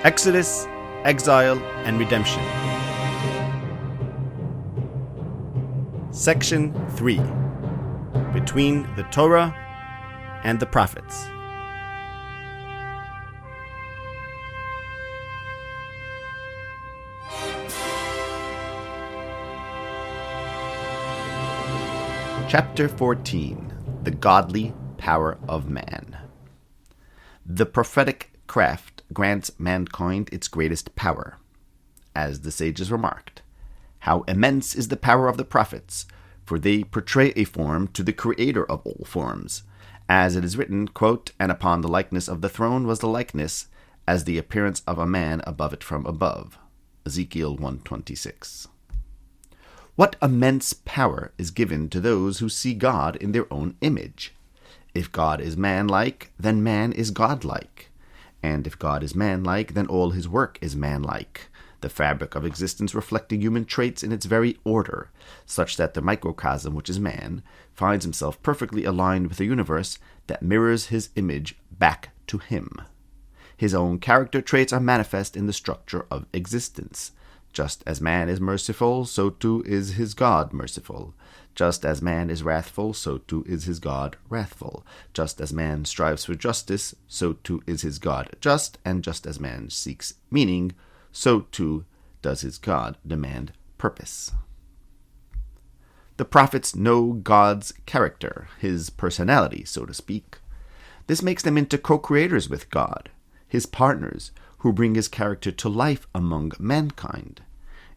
Exodus, Exile and Redemption. Section 3. Between the Torah and the Prophets. Chapter 14. The Godly Power of Man. The prophetic craft grants mankind its greatest power. As the sages remarked, how immense is the power of the prophets, for they portray a form to the Creator of all forms. As it is written, quote, "And upon the likeness of the throne was the likeness, as the appearance of a man above it from above." Ezekiel 1:26. What immense power is given to those who see God in their own image? If God is man-like, then man is God-like. And if God is man-like, then all his work is man-like, the fabric of existence reflecting human traits in its very order, such that the microcosm, which is man, finds himself perfectly aligned with a universe that mirrors his image back to him. His own character traits are manifest in the structure of existence. Just as man is merciful, so too is his God merciful. Just as man is wrathful, so too is his God wrathful. Just as man strives for justice, so too is his God just. And just as man seeks meaning, so too does his God demand purpose. The prophets know God's character, his personality, so to speak. This makes them into co-creators with God, his partners, who bring his character to life among mankind.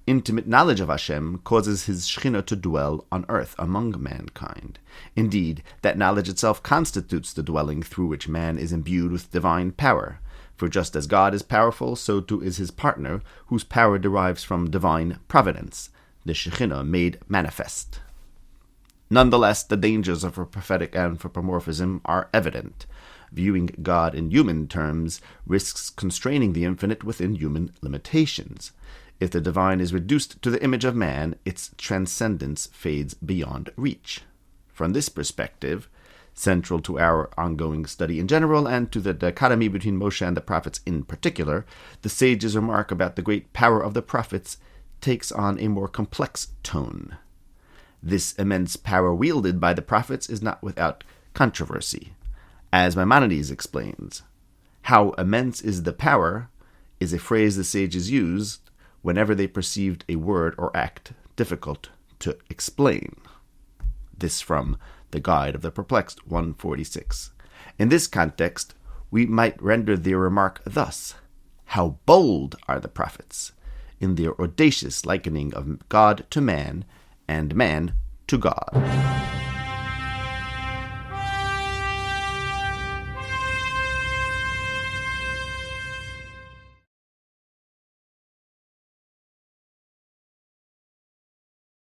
Intimate knowledge of Hashem causes his Shekhinah to dwell on earth among mankind. Indeed, that knowledge itself constitutes the dwelling through which man is imbued with divine power. For just as God is powerful, so too is his partner, whose power derives from divine providence, the Shekhinah made manifest. Nonetheless, the dangers of a prophetic anthropomorphism are evident. Viewing God in human terms risks constraining the infinite within human limitations. If the divine is reduced to the image of man, its transcendence fades beyond reach. From this perspective, central to our ongoing study in general and to the dichotomy between Moshe and the prophets in particular, the sages' remark about the great power of the prophets takes on a more complex tone. This immense power wielded by the prophets is not without controversy. As Maimonides explains, "How immense is the power" is a phrase the sages used whenever they perceived a word or act difficult to explain. This from The Guide of the Perplexed, 146. In this context, we might render their remark thus: "How bold are the prophets in their audacious likening of God to man and man to God."